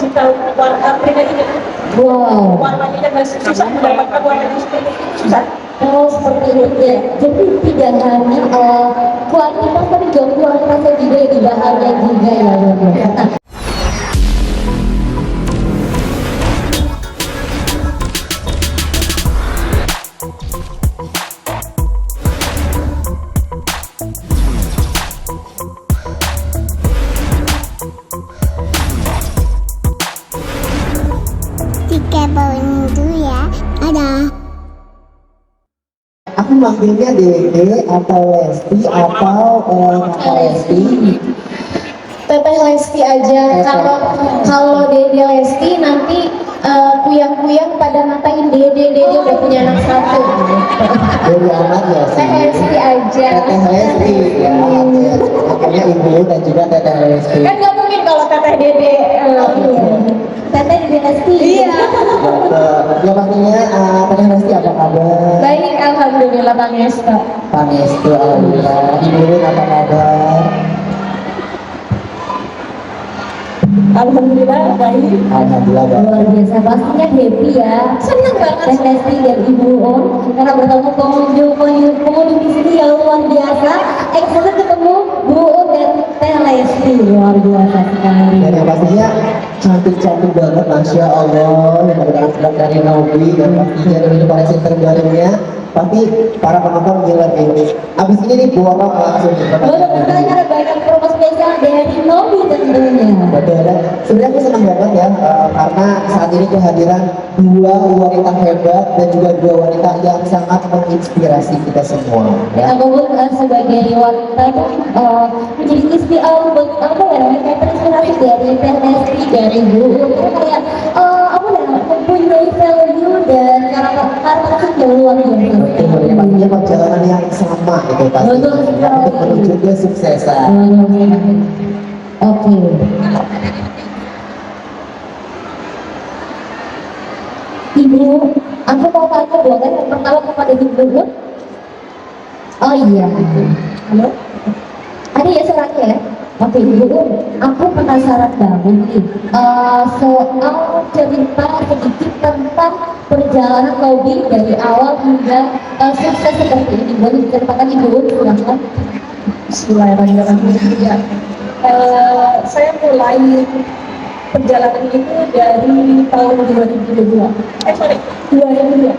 kasih tahu warna print ini. Wow. Warnanya kan susah mendapatkan warna seperti ini, susah. Oh seperti itu ya. Jadi tidak hanya kuantitas tapi juga kualitasnya juga ya, di bahannya juga ya. Nah, Tiga bawang dulu ya. Ada. Aku manggilnya Dede atau Lesti atau Lesti. Teteh Lesti aja. Kalau Dede Lesti nanti kuyang-kuyang pada ngatain Dede udah punya anak satu. Dede amat ya sih. Teteh Lesti aja. Teteh Lesti ya. Akhirnya ibu dan juga Teteh Lesti. Kan nggak mungkin kalau Teteh Dede. Teteh Dede Lesti. Iya. Ya pastinya Teteh Lesti apa kabar? Baik, alhamdulillah Bang Esto. Bang Esto, alhamdulillah. Ibu apa kabar? Alhamdulillah baik. Alhamdulillah baik. Luar biasa, pastinya happy ya. Senang banget Teh Lesti dan Ibu On karena bertemu pengunjung di sini yang luar biasa. Excited ketemu Bu On dan Teh Lesti, luar biasa sekali. Dan yang pastinya cantik-cantik banget, Masya Allah. Yang benar-benar dari Nobi dan pastinya dari koleksi terbarunya. Pasti para penonton gila ini. Abis ini nih buah apa langsung Benar-benar ada banyak promo spesial dari Nobi tentunya. Betul, dan sebenarnya aku senang banget ya karena saat ini kehadiran dua wanita hebat dan juga dua wanita yang sangat menginspirasi kita semua. Ya. Aku pun sebagai wanita itu menjadi inspirasi apa ya namanya kayak terinspirasi dari Teh Lesti dari Bu itu kayak apa ya mempunyai value dan karakter yang luar biasa. Betul, ya pastinya perjalanan yang sama itu pasti Betul ya, untuk menuju kesuksesan. Oke. Ibu, aku mau tanya boleh yang pertama kepada Ibu. Oh iya. Halo? Ada ya suratnya ya? Oke Ibu, aku penasaran banget nih soal cerita sedikit tentang perjalanan Nobi dari awal hingga sukses seperti ini. Boleh diceritakan Ibu, silahkan. Bismillahirrahmanirrahim. Ya. Saya mulai perjalanan itu dari tahun 2002. 2002.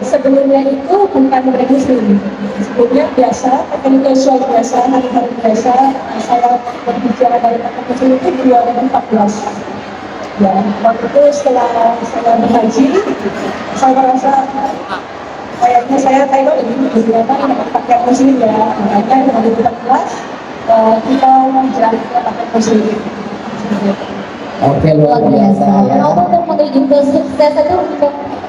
Sebelumnya itu bukan brand muslim. Sebelumnya biasa, mechanical shop biasa, hari-hari biasa. Saya berbicara dari pakai muslim itu 2014. Ya, waktu itu setelah saya berhaji, saya merasa kayaknya saya tahu ini beberapa yang pakai muslim ya. Makanya 2014 kita menjalani pakai muslim. Oke, luar biasa ya. Kalau untuk menuju ke sukses itu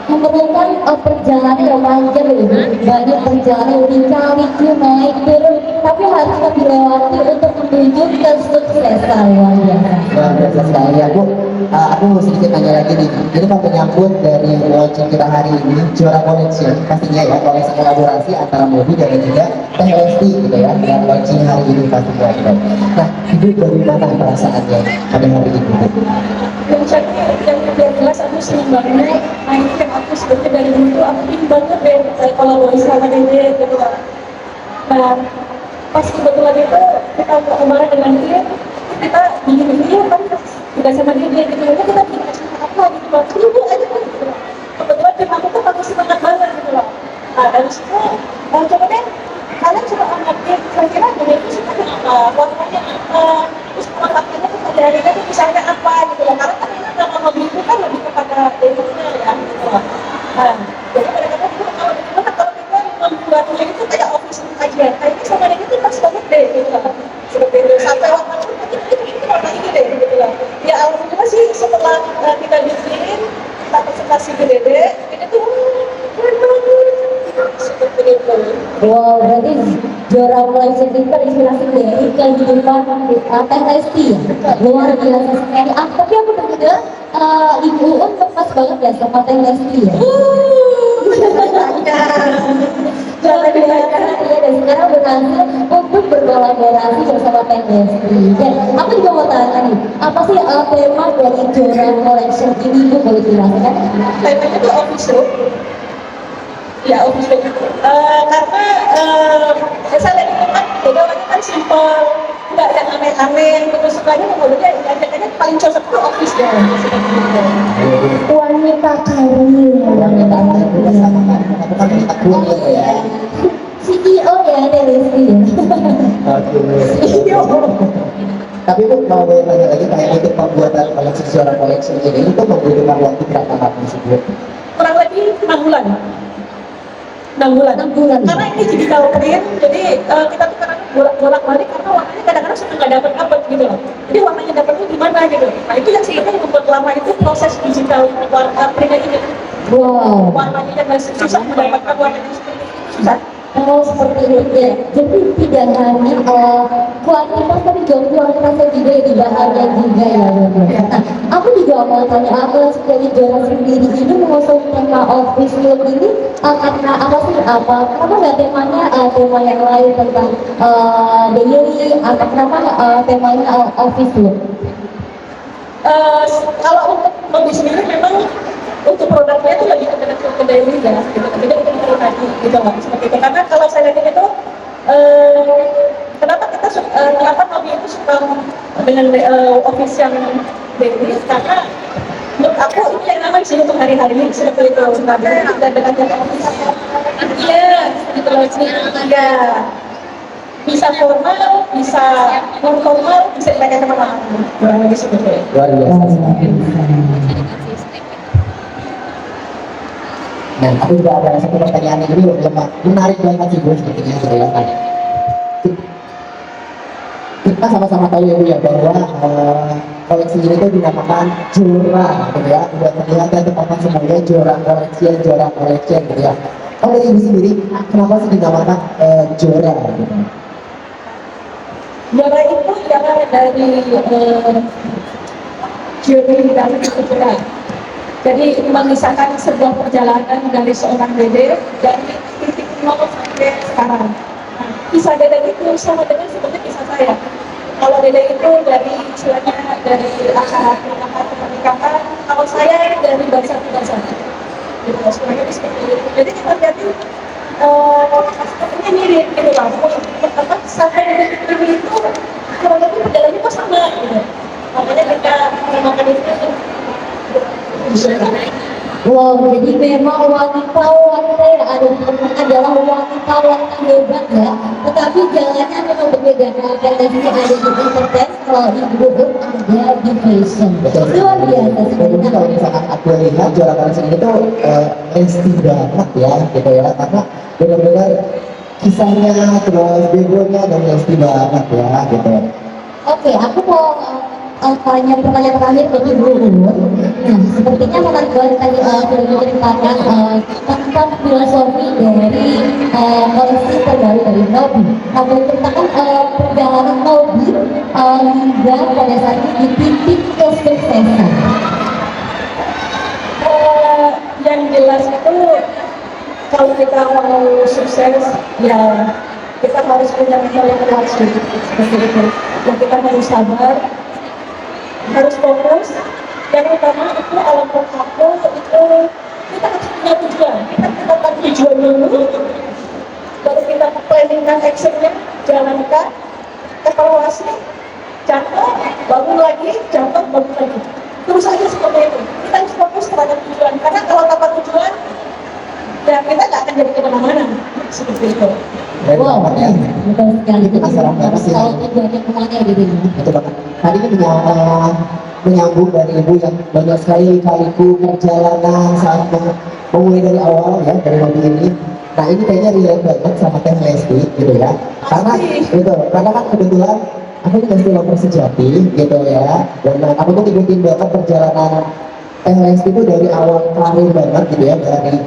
memerlukan perjalanan yang panjang ya, banyak perjalanan lika-liku naik turun, tapi harus dilewati untuk menuju ke suksesan. Luar biasa. Luar biasa sekali ya Bu. Aku mau sedikit tanya lagi nih. Jadi kalau menyambut dari launching kita hari ini, Juara Collection, pastinya ya koleksi kolaborasi antara Nobi dan juga Teh Lesti gitu ya, dan launching hari ini pastinya. Nah, Ibu dari mana perasaannya pada hari ini? Puncaknya yang jelas aku senang banget. Nah ini kan aku sebetulnya dari dulu aku ingin banget deh kolaborasi sama Dede gitu kan. Nah pas kebetulan itu kita kemarin dengan dia, kita gini-gini ya kan udah sama Dede gitu aja kita bikin apa gitu kan. Ibu aja kan gitu loh. Kebetulan tim aku tuh aku semangat banget gitu loh. Nah dari situ coba deh kalian coba amati kira-kira Dede itu suka apa, warnanya apa, terus warnanya tuh pada hari itu misalnya apa gitu loh. Karena kan ini nama mobil itu kan lebih kepada demonya ya gitu loh. Nah jadi mereka tuh kalau gimana kalau kita membuatnya itu kayak office aja, kayaknya sama Dede itu pas banget deh gitu loh. Seperti itu sampai warna pun itu warna ini deh gitu loh. Ya alhamdulillah sih setelah kita bikin kita presentasi ke Dede, ini tuh keren banget seperti itu. Wow, berarti Juara Collection itu terinspirasi dari kehidupan Teh Lesti ya? Luar biasa sekali. Tapi aku dengar Ibu On pas banget ya sama Teh Lesti ya? luar biasa ya, dan sekarang berhasil untuk berkolaborasi bersama Teh Lesti. Dan aku juga mau tanya nih, apa sih tema dari Jora Collection ini, Bu, boleh dijelaskan? Temanya tuh office look. Ya office look. Karena saya lihat itu kan modelnya kan simple, nggak yang aneh-aneh. Terus sukanya modelnya yang kayaknya paling cocok tuh office deh. Wanita karir. Wanita karir sama kan, aku kan wanita kuliah ya. CEO ya, Teh Lesti ya. Tapi Bu, mau boleh tanya lagi kayak untuk pembuatan koleksi Zora Collection ini itu membutuhkan waktu berapa lama sih Bu? Kurang lebih 6 bulan. 6 bulan. 6 bulan. Karena ini digital print, jadi kita tuh kadang bolak-balik karena warnanya kadang-kadang suka nggak dapat gitu loh. Jadi warnanya dapatnya di mana gitu. Nah itu yang sebenarnya membuat lama itu proses digital warna printnya ini. Wow. Warnanya dan susah mendapatkan warnanya seperti itu, susah. Oh, seperti itu ya. Jadi tidak hanya kuantitas tapi juga kualitasnya juga ya, di bahannya juga ya. Nah, aku juga mau tanya, apa dari Jora sendiri ini mengusung tema office look ini karena apa sih, kenapa nggak temanya tema yang lain tentang daily, atau kenapa temanya office look? Kalau untuk mobil sendiri memang untuk produknya itu lebih ke daily ya, gitu. Jadi itu pribadi gitu loh, seperti itu. Karena kalau saya lihat itu, kenapa mobil itu suka dengan office yang daily? Karena menurut aku ini yang aman sih untuk hari-hari seperti itu. Dan dengan yang office, iya, gitu loh sih. Iya, bisa formal, bisa non formal, bisa dipakai kemana-mana. Kurang lebih seperti itu. Luar biasa. Nah, aku juga ada satu pertanyaan ini yang menarik banget sih Bu, sepertinya gitu ya. Kita sama-sama tahu ya Bu ya bahwa koleksi ini tuh dinamakan Jora gitu ya. Udah terlihat dan teman semuanya Jora Collection gitu ya. Kalau dari Ibu sendiri, kenapa sih dinamakan Jora gitu? Jora itu adalah dari journey dari kebetulan. Jadi mengisahkan sebuah perjalanan dari seorang dede dari titik nol sampai sekarang. Nah, kisah dede itu sama dengan sebenarnya kisah saya. Kalau dede itu dari istilahnya dari akad pernikahan, kalau saya dari bangsa ke bangsa. Gitu, sebenarnya seperti itu. Jadi kita lihatin sepertinya mirip gitu lah. Sampai detik ini itu kurang lebih perjalanannya kok sama gitu. Makanya kita menamakan itu. Wow, jadi memang wanita yang ada di tempat adalah wanita hebat ya. Tetapi jalannya memang berbeda. Kalau kalian ini ada di entertain, kalau ibu ada di fashion. Luar biasa Jadi sebenarnya. kalau misalkan aku lihat Jora Collection itu Lesti banget ya gitu ya, karena benar-benar kisahnya terus begonya dan Lesti banget ya gitu. Oke, aku mau tanya pertanyaan terakhir ke Ibu Nur. Nah, sepertinya menarik banget tadi sudah menceritakan tentang filosofi dari koleksi terbaru dari Nobi. Nah, menceritakan perjalanan Nobi hingga pada saat ini di titik kesuksesan. Yang jelas itu kalau kita mau sukses ya kita harus punya mental yang kuat sih, seperti itu. Dan kita harus sabar, harus fokus. Yang utama itu alam aku itu kita harus punya tujuan. Kita tetapkan tujuan dulu, baru kita planningkan actionnya, jalankan, evaluasi, jatuh, bangun lagi, jatuh, bangun lagi. Terus aja seperti itu. Kita harus fokus terhadap tujuan. Karena kalau tanpa tujuan, ya kita nggak akan jadi kemana-mana. Seperti itu. Wow, ya. betul sekali. Jadi Penasaran banget harus sih. tahu tujuannya kemana gitu. Itu banget. Tadi ini menyambung dari Ibu yang banyak sekali kaliku perjalanan saat memulai dari awal ya, dari mobil ini. Nah ini kayaknya relate banget sama Teh Lesti gitu ya. Karena kan kebetulan aku ini Lesti lover sejati gitu ya. Dan aku tuh ikutin banget perjalanan Teh Lesti itu dari awal karir banget gitu ya, dari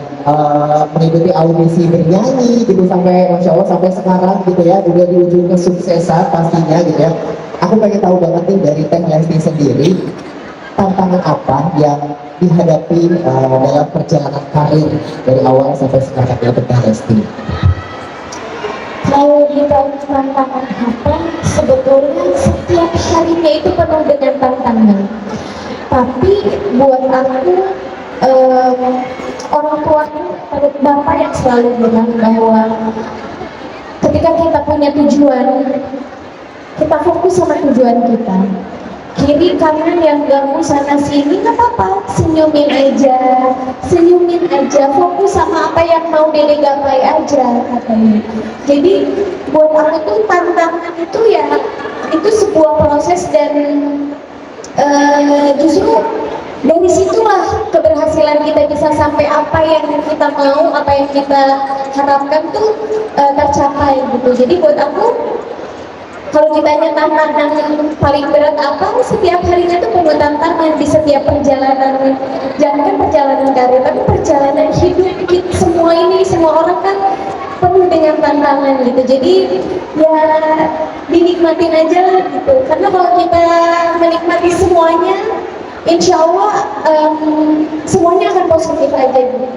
mengikuti audisi bernyanyi gitu sampai Masya Allah sampai sekarang gitu ya, juga di ujung kesuksesan pastinya gitu ya. Aku pengen tahu banget nih dari Teh Lesti sendiri, tantangan apa yang dihadapi dalam perjalanan karir dari awal sampai sekarang ya Teh Lesti? ditanya tantangan apa, sebetulnya setiap harinya itu penuh dengan tantangan. Tapi buat aku, orang tua bapak yang selalu bilang bahwa ketika kita punya tujuan, kita fokus sama tujuan kita. Kiri kanan yang ganggu sana sini nggak apa-apa, senyumin aja, fokus sama apa yang mau dede gapai aja katanya. Jadi buat aku tuh tantangan itu ya itu sebuah proses dan justru dari situlah keberhasilan kita bisa sampai apa yang kita mau, apa yang kita harapkan tuh tercapai gitu. Jadi buat aku kalau ditanya tantangan paling berat apa, setiap harinya tuh penuh tantangan di setiap perjalanan, jangan perjalanan karir, tapi perjalanan hidup kita semua ini, semua orang kan penuh dengan tantangan gitu. Jadi ya dinikmatin aja lah gitu. Karena kalau kita menikmati semuanya, insya Allah semuanya akan positif aja gitu.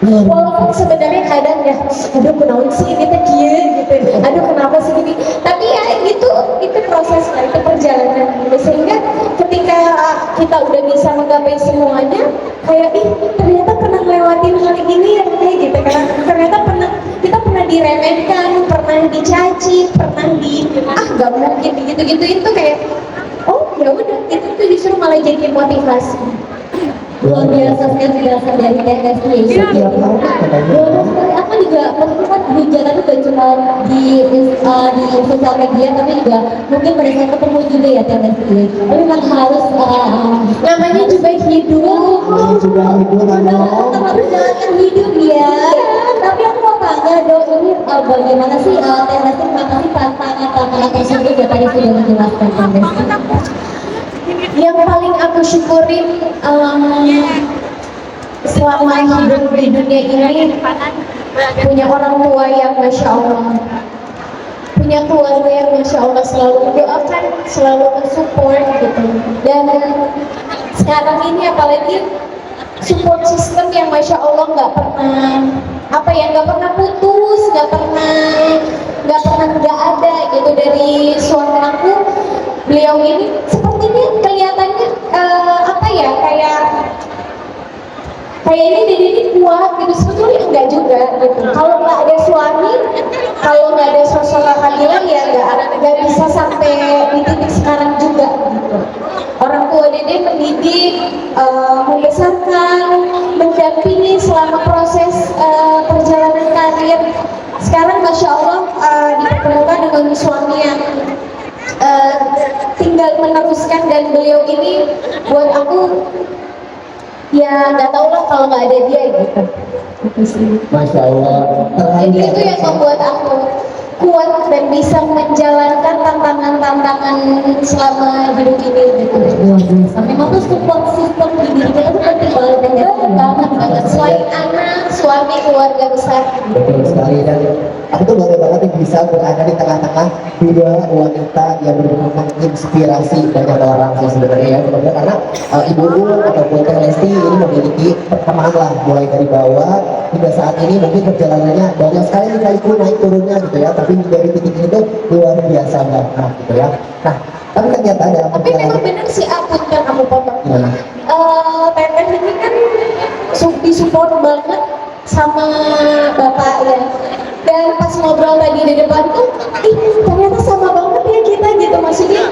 Walaupun sebenarnya kadang ya, aduh kenapa sih kita gitu, aduh kenapa sih gini, tapi ya itu proses lah, itu perjalanan gitu. Sehingga ketika kita udah bisa menggapai semuanya, kayak ternyata pernah lewatin hal ini ya kayak gitu, karena ternyata kita pernah diremehkan, pernah dicaci, pernah gak mungkin gitu itu kayak oh ya udah, itu tuh justru malah jadi motivasi. Luar biasa sekali penjelasan dari TSI. Setiap tahun katanya. Aku juga kan hujatan itu gak cuma di sosial media, tapi juga mungkin pada saat ketemu juga ya TSI. Tapi memang harus namanya juga hidup. Juga hidup Menjalankan hidup ya. Tapi aku mau tanya dong, ini bagaimana sih TSI mengatasi tantangan tersebut ya, tadi sudah menjelaskan TSI. Yang paling aku syukurin selama hidup di dunia ini, punya orang tua yang Masya Allah, punya keluarga yang Masya Allah selalu mendoakan, selalu mensupport gitu. Dan sekarang ini apalagi support system yang Masya Allah nggak pernah putus, nggak pernah nggak ada gitu dari suami aku. Beliau ini sepertinya kelihatannya kayak ini kuat gitu, sebetulnya enggak juga gitu. Kalau nggak ada suami, kalau nggak ada sosok kakak bilang ya nggak bisa sampai di titik sekarang juga gitu. Orang tua Dede mendidik, membesarkan, mendampingi selama proses perjalanan karir. Sekarang Masya Allah dipertemukan dengan suami yang tinggal meneruskan, dan beliau ini buat aku ya nggak tahu lah kalau nggak ada dia gitu. Masya Allah. Jadi itu yang membuat aku kuat dan bisa menjalankan tantangan-tantangan selama hidup ini gitu. Luar biasa. Memang tuh support system di diri kita tuh penting banget. Selain anak, suami, keluarga besar. Betul sekali, dan aku tuh bangga banget nih bisa berada di tengah-tengah dua wanita yang benar-benar menginspirasi banyak orang sih sebenarnya ya, benar-benar karena Ibu ataupun Teh Lesti ini memiliki perkembangan lah mulai dari bawah hingga saat ini. Mungkin perjalanannya banyak sekali kali naik turunnya gitu ya, tapi dari titik ini tuh luar biasa banget gitu ya. Nah, tapi ternyata dalam Tapi memang benar sih aku kan kamu potong. gimana? Teteh ini kan disupport banget sama bapak ya. Dan pas ngobrol tadi di depan tuh, ternyata sama banget ya kita gitu. Maksudnya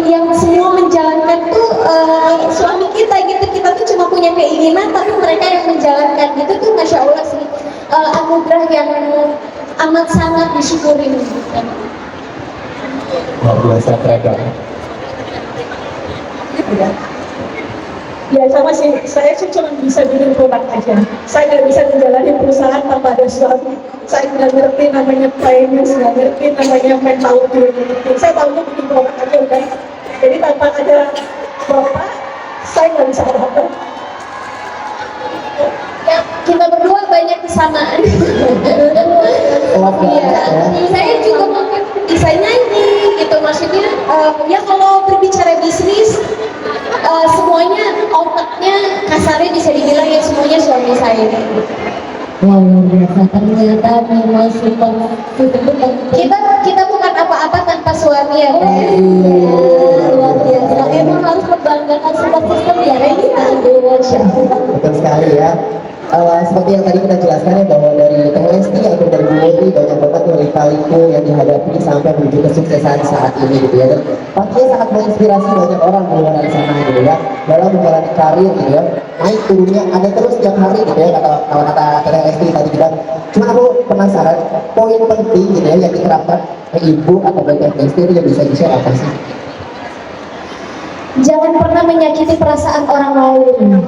yang semua menjalankan tuh suami kita gitu. Kita tuh cuma punya keinginan, tapi mereka yang menjalankan gitu tuh Masya Allah sih. Anugerah yang amat sangat disyukurin. Luar biasa, keren banget. Ya sama sih, saya sih cuma bisa bikin produk aja. Saya nggak bisa menjalani perusahaan tanpa ada suami. Saya nggak ngerti namanya finance, nggak ngerti namanya mental juga. Saya tahunya bikin produk aja udah. Jadi tanpa ada bapak, saya nggak bisa apa-apa. Ya, kita berdua banyak kesamaan. Iya, saya juga mungkin bisa nyanyi gitu. Maksudnya ya kalau berbicara bisnis, semuanya otaknya kasarnya bisa dibilang ya semuanya suami saya. Wow, luar biasa. Ternyata memang super. Kita bukan apa-apa tanpa suami ya, Teh. Luar biasa. Emang harus membanggakan support system ya, ini. Aduh, Masya Allah. Betul sekali ya. Seperti yang tadi kita jelaskan ya, bahwa dari Teh Lesti atau dari Bu Lesti banyak banget tuh lika-liku yang dihadapi sampai menuju kesuksesan saat ini gitu ya. Dan pastinya sangat menginspirasi banyak orang di luar sana gitu ya, dalam menjalani karir gitu ya. Naik turunnya ada terus setiap hari gitu ya, kalau kata Teh Lesti tadi kita. Cuma aku penasaran poin penting gitu ya yang diterapkan ke ibu atau Teh Lesti itu yang bisa di-share apa sih? Jangan pernah menyakiti perasaan orang lain.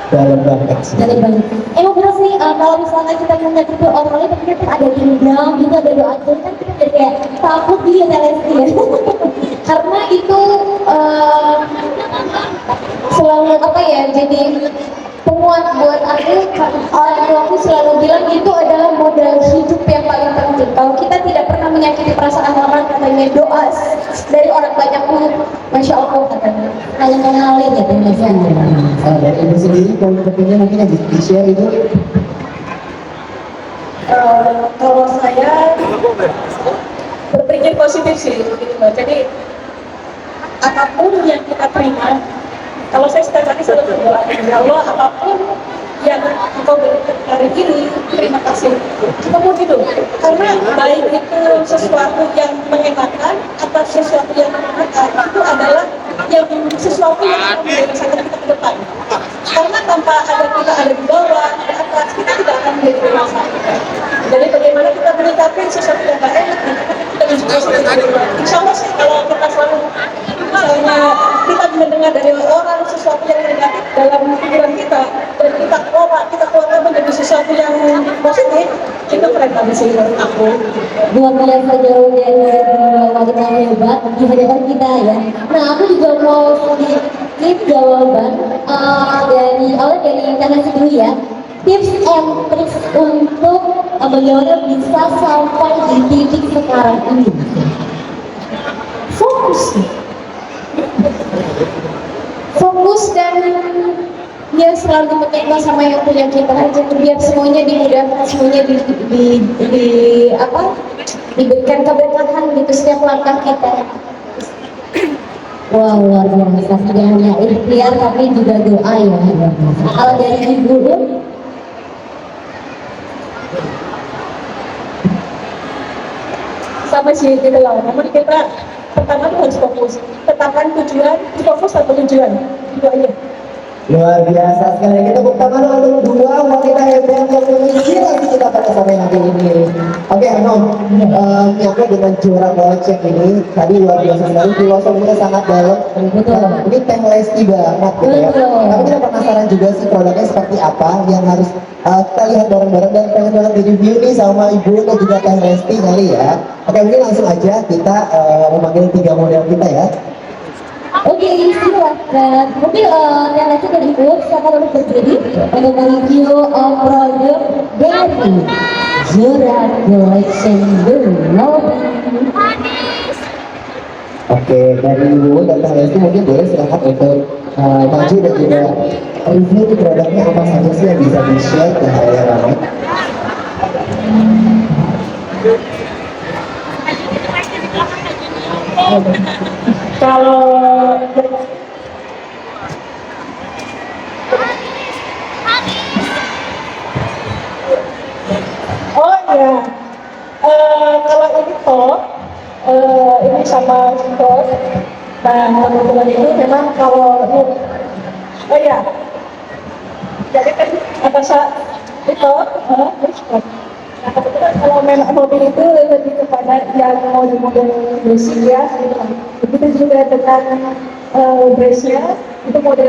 Dalam banget sih. Dari banget. Emang bener sih, kalau misalnya kita menyakiti orang lain, tapi kan ada dendam, gitu ada doa, kan kita jadi kayak takut dia Lesti ya. Karena itu selalu apa ya, jadi penguat buat aku. Orang tuaku selalu bilang itu adalah modal hidup yang paling penting. Kalau kita tidak pernah menyakiti perasaan orang, katanya doa dari orang banyak pun, Masya Allah katanya. Hanya mengalir ya teman-teman. Dari ibu sendiri poin pentingnya mungkin yang di-share itu. Kalau saya berpikir positif sih, gitu loh. Jadi apapun yang kita terima, kalau saya setiap hari selalu berdoa, ya Allah, apapun yang engkau berikan hari ini, terima kasih. Kita mau gitu, karena baik itu sesuatu yang mengenakan atau sesuatu yang menyenangkan, itu adalah yang sesuatu yang akan merasakan kita ke depan. Karena tanpa ada kita ada di bawah, di atas, kita tidak akan menjadi dewasa. Jadi bagaimana kita menyikapi sesuatu yang gak enak, kita juga sesuatu. Insya Allah sih kalau kita selalu misalnya kita mendengar dari orang sesuatu yang negatif dalam pikiran kita dan kita keluar menjadi sesuatu yang positif, itu keren banget sih menurut aku. Luar biasa jauh dari wanita hebat di hadapan kita ya. Nah, aku juga mau sedikit jawaban dari Kak dulu ya. Tips and tricks untuk bagaimana bisa sampai di titik sekarang ini. Fokus dan dia selalu berkaitan sama yang punya kita aja, biar semuanya dimudahkan, semuanya diberikan keberkahan gitu setiap langkah kita. Wow, luar biasa, tidak hanya ikhtiar tapi juga doa ya. Kalau dari ibu, Sama sih gitu loh, namun kita pertama tuh harus fokus, tetapkan tujuan, fokus satu tujuan, itu aja. Luar biasa sekali. Kita tepuk tangan untuk dua wanita hebat yang menginspirasi kita pada sore hari ini. Oke, Anom, nyampe dengan juara Gojek ini tadi luar biasa sekali, filosofinya sangat dalam. Ini Teh Lesti banget gitu ya. Tapi kita penasaran juga sih produknya seperti apa yang harus kita lihat bareng-bareng, dan pengen banget di review nih sama Ibu dan juga Teh Lesti kali ya. Oke, mungkin langsung aja kita memanggil 3 model kita ya. oke, silakan. Mungkin yang nanti dari ibu silakan untuk berdiri untuk mereview produk dari Zura Collection Lobby. Oke, dari Ibu dan Teh Lesti mungkin boleh silakan untuk maju dan juga review di produknya apa saja sih yang bisa di-share ke halayak ramai. Kalau oh ya, kalau ini top, ini sama top. Nah, kebetulan itu memang kalau oh ya, jadi kan atas itu, nah kebetulan kalau memang mobil itu lebih kepada yang model-model basic ya, gitu. Begitu juga dengan brace-nya, itu model